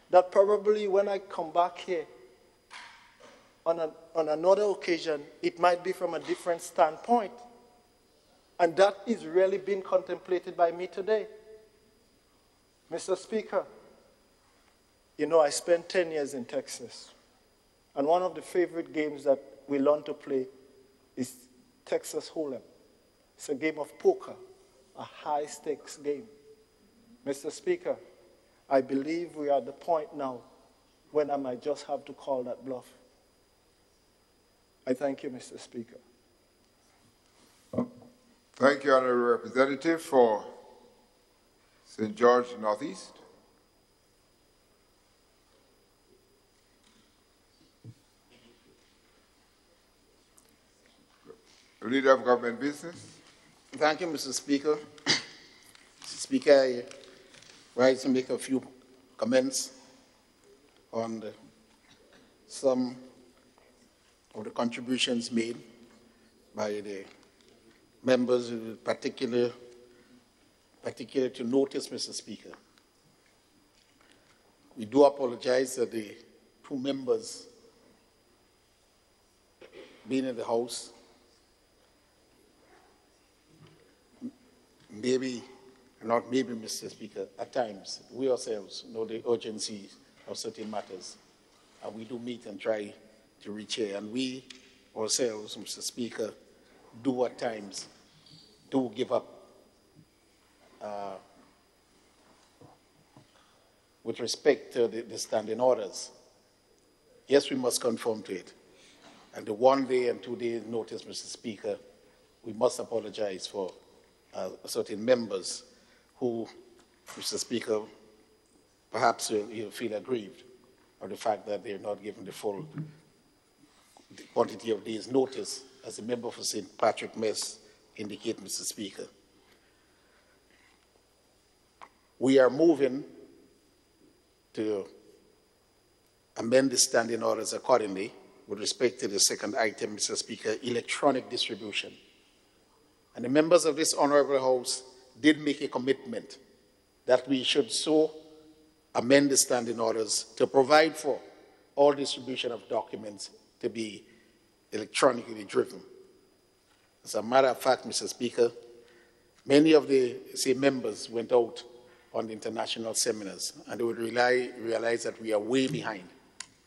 that probably when I come back here on another occasion, it might be from a different standpoint. And that is really being contemplated by me today. Mr. Speaker, you know, I spent 10 years in Texas. And one of the favorite games that we learn to play is Texas Hold'em. It's a game of poker, a high-stakes game. Mr. Speaker, I believe we are at the point now when I might just have to call that bluff. I thank you, Mr. Speaker. Thank you, Honourable Representative, for St. George Northeast. Leader of Government Business. Thank you, Mr. Speaker. Mr. Speaker, I rise to make a few comments on some of the contributions made by the members, particular to notice, Mr. Speaker. We do apologize that the two members being in the House maybe, not maybe, Mr. Speaker, at times, we ourselves know the urgency of certain matters, and we do meet and try to reach here. And we ourselves, Mr. Speaker, do at times give up with respect to the standing orders. Yes, we must conform to it. And the 1 day and 2 day notice, Mr. Speaker, we must apologize for certain members who, Mr. Speaker, perhaps you'll feel aggrieved of the fact that they're not given the full quantity of days' notice, as the member for St. Patrick Mess indicated, Mr. Speaker. We are moving to amend the standing orders accordingly with respect to the second item, Mr. Speaker, electronic distribution. And the members of this honorable House did make a commitment that we should so amend the standing orders to provide for all distribution of documents to be electronically driven. As a matter of fact, Mr. Speaker, many of the members went out on the international seminars, and they would realize that we are way behind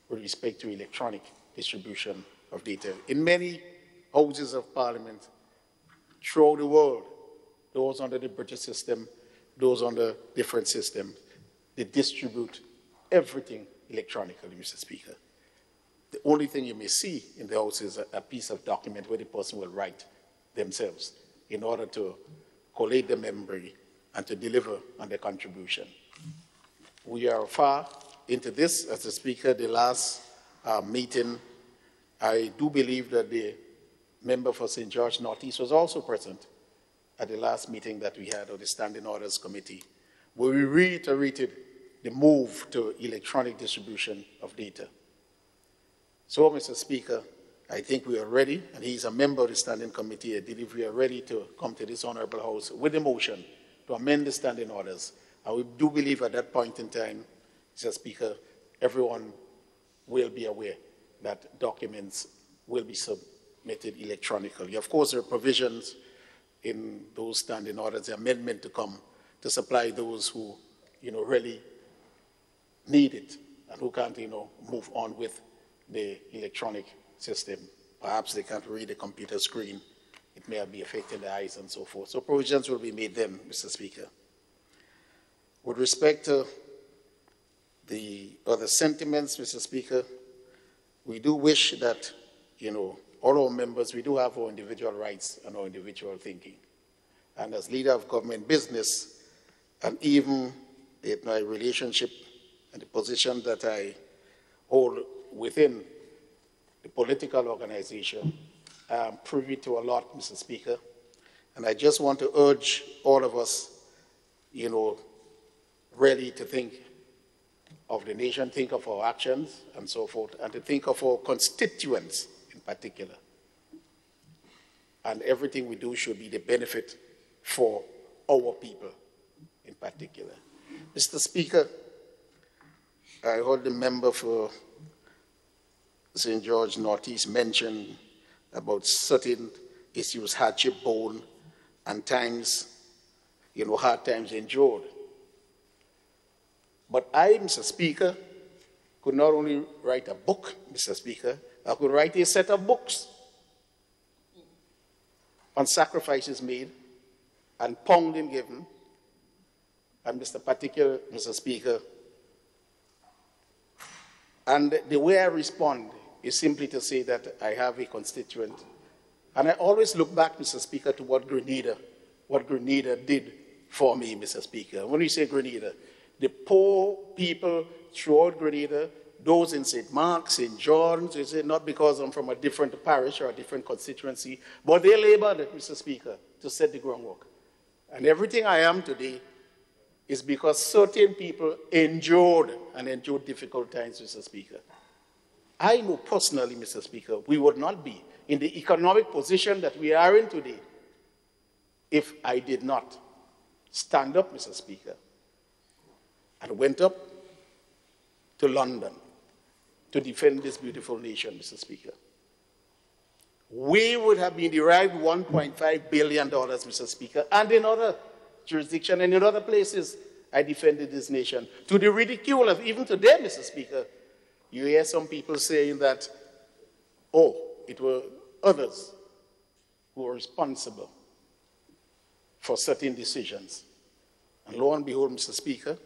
with respect to electronic distribution of data. In many houses of parliament throughout the world, those under the British system, those under different systems, they distribute everything electronically, Mr. Speaker. The only thing you may see in the house is a piece of document where the person will write themselves in order to collate the memory and to deliver on their contribution. We are far into this. As the Speaker, the last meeting, I do believe that the member for St. George Northeast was also present at the last meeting that we had of the Standing Orders Committee, where we reiterated the move to electronic distribution of data. So, Mr. Speaker, I think we are ready, and he's a member of the Standing Committee. I believe we are ready to come to this honorable House with a motion to amend the standing orders. And we do believe at that point in time, Mr. Speaker, everyone will be aware that documents will be submitted electronically. Of course, there are provisions in those standing orders, the amendment to come to supply those who, really need it and who can't, move on with the electronic system. Perhaps they can't read the computer screen. It may be affecting the eyes and so forth. So provisions will be made then, Mr. Speaker. With respect to the other sentiments, Mr. Speaker, we do wish that, all our members, we do have our individual rights and our individual thinking. And as leader of government business, and even in my relationship and the position that I hold within the political organization, I'm privy to a lot, Mr. Speaker. And I just want to urge all of us, really to think of the nation, think of our actions and so forth, and to think of our constituents in particular. And everything we do should be the benefit for our people in particular. Mr. Speaker, I heard the member for St. George Northeast mention about certain issues, hardship borne, and times, hard times endured. But I, Mr. Speaker, could not only write a book, Mr. Speaker, I could write a set of books on sacrifices made and pounding given. And Mr. Speaker, and the way I respond is simply to say that I have a constituent. And I always look back, Mr. Speaker, to what Grenada did for me, Mr. Speaker. When you say Grenada, the poor people throughout Grenada, those in St. Mark's, St. John's, you say not because I'm from a different parish or a different constituency, but they labored, Mr. Speaker, to set the groundwork. And everything I am today is because certain people endured difficult times, Mr. Speaker. I know personally, Mr. Speaker, we would not be in the economic position that we are in today if I did not stand up, Mr. Speaker, and went up to London to defend this beautiful nation, Mr. Speaker. We would have been derived $1.5 billion, Mr. Speaker, and in other jurisdictions and in other places, I defended this nation. To the ridicule of even today, Mr. Speaker, you hear some people saying that, it were others who were responsible for certain decisions. And lo and behold, Mr. Speaker,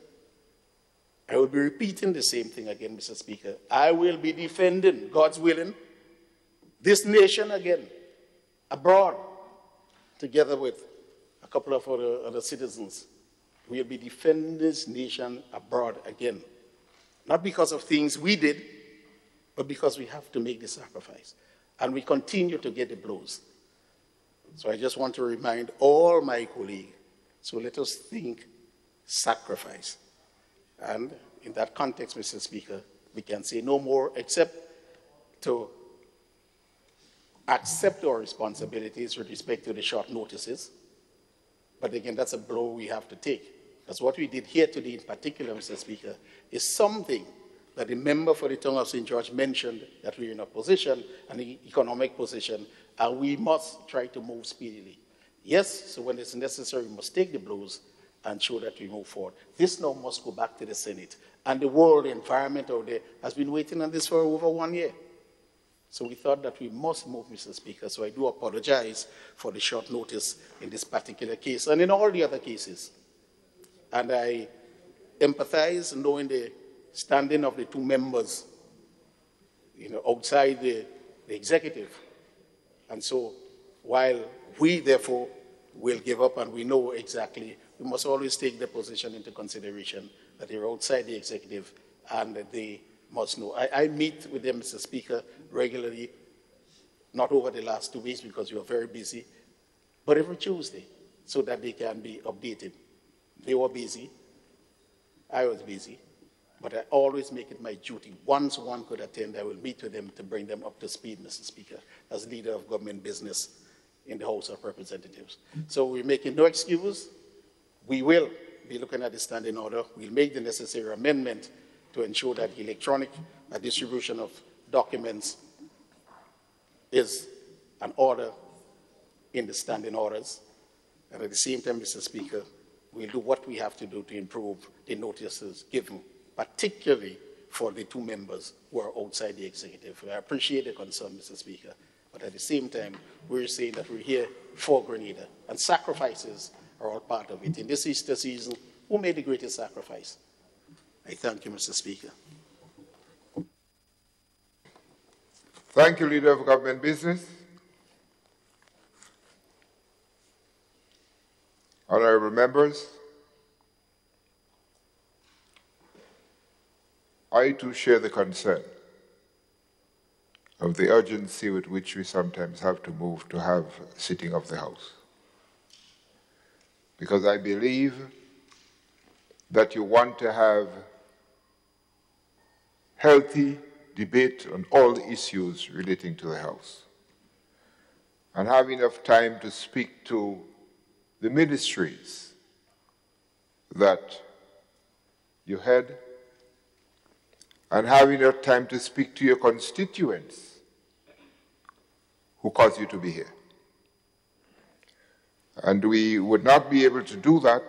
I will be repeating the same thing again, Mr. Speaker. I will be defending, God's willing, this nation again, abroad, together with a couple of other citizens, we'll be defending this nation abroad again. Not because of things we did, but because we have to make the sacrifice. And we continue to get the blows. So I just want to remind all my colleagues, so let us think sacrifice. And in that context, Mr. Speaker, we can say no more except to accept our responsibilities with respect to the short notices. But again, that's a blow we have to take. Because what we did here today in particular, Mr. Speaker, is something that the member for the town of St. George mentioned, that we're in a position, an economic position, and we must try to move speedily. Yes, so when it's necessary, we must take the blows and show that we move forward. This now must go back to the Senate. And the world environment out there has been waiting on this for over 1 year. So we thought that we must move, Mr. Speaker. So I do apologize for the short notice in this particular case and in all the other cases. And I empathize knowing the standing of the two members, outside the executive. And so while we, therefore, will give up and we know exactly, we must always take the position into consideration that they're outside the executive and that they must know. I meet with them, Mr. Speaker, regularly, not over the last 2 weeks because we are very busy, but every Tuesday so that they can be updated. They were busy, I was busy, but I always make it my duty. Once one could attend, I will meet with them to bring them up to speed, Mr. Speaker, as leader of government business in the House of Representatives. So we're making no excuse. We will be looking at the standing order. We'll make the necessary amendment to ensure that electronic distribution of documents is an order in the standing orders. And at the same time, Mr. Speaker, we'll do what we have to do to improve the notices given, particularly for the two members who are outside the executive. I appreciate the concern, Mr. Speaker, but at the same time, we're saying that we're here for Grenada, and sacrifices are all part of it. In this Easter season, who made the greatest sacrifice? I thank you, Mr. Speaker. Thank you, Leader of Government Business. Honorable members, I too share the concern of the urgency with which we sometimes have to move to have a sitting of the House. Because I believe that you want to have healthy debate on all the issues relating to the House and have enough time to speak to the ministries that you head and have enough time to speak to your constituents who caused you to be here. And we would not be able to do that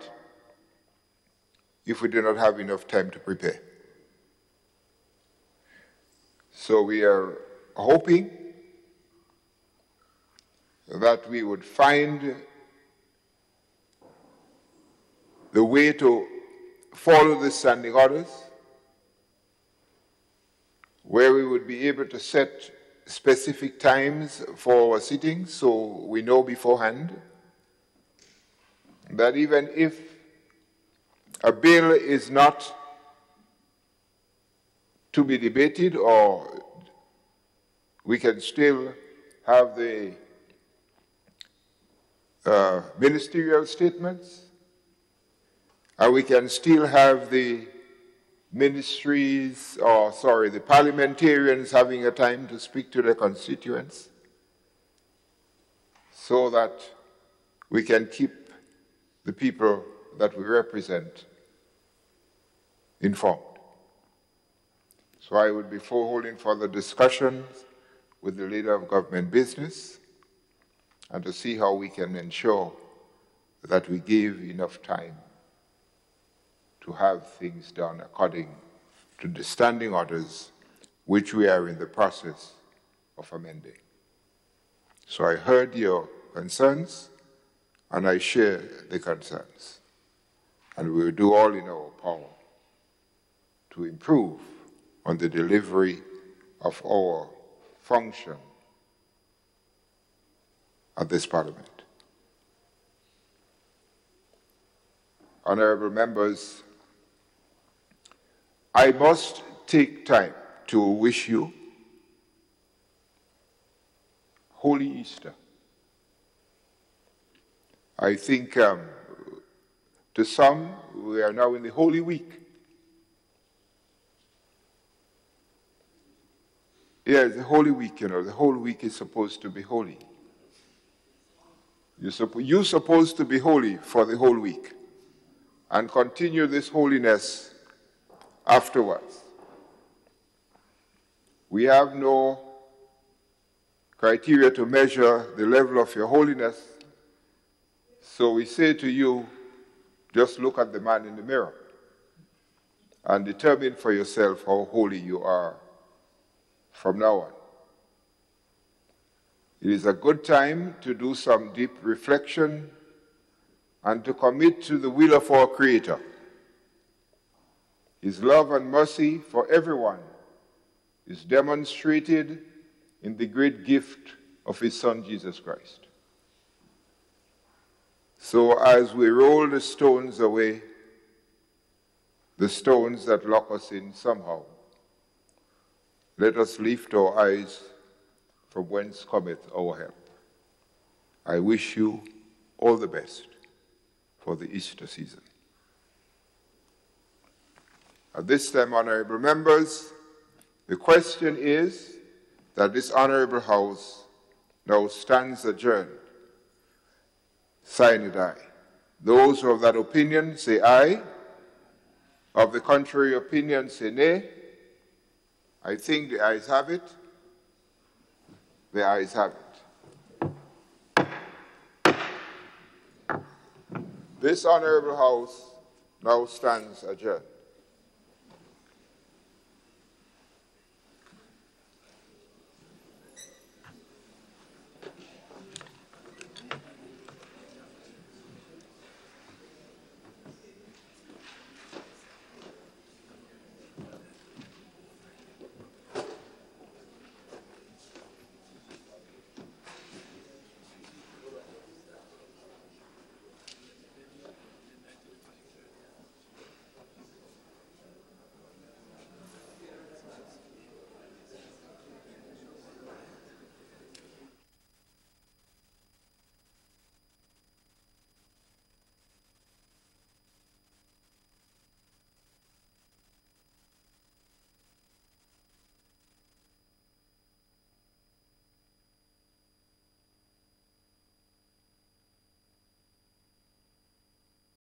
if we do not have enough time to prepare. So we are hoping that we would find the way to follow the standing orders, where we would be able to set specific times for our sittings so we know beforehand that even if a bill is not to be debated, or we can still have the ministerial statements, and we can still have the ministries, the parliamentarians having a time to speak to their constituents so that we can keep the people that we represent informed. So I would be for holding further discussions with the leader of government business and to see how we can ensure that we give enough time to have things done according to the standing orders, which we are in the process of amending. So I heard your concerns, and I share the concerns. And we will do all in our power to improve on the delivery of our function at this Parliament. honorable members, I must take time to wish you Holy Easter. I think to some, we are now in the Holy Week. Yeah, it's the Holy Week, you know. The whole week is supposed to be holy. You're supposed to be holy for the whole week and continue this holiness afterwards. We have no criteria to measure the level of your holiness, so we say to you, just look at the man in the mirror and determine for yourself how holy you are from now on. It is a good time to do some deep reflection and to commit to the will of our Creator. His love and mercy for everyone is demonstrated in the great gift of His Son, Jesus Christ. So as we roll the stones away, the stones that lock us in somehow, let us lift our eyes from whence cometh our help. I wish you all the best for the Easter season. At this time, honorable members, the question is that this honorable House now stands adjourned. Sign it aye. Those who have that opinion say aye. Of the contrary opinion say nay. I think the ayes have it. The ayes have it. This honorable House now stands adjourned.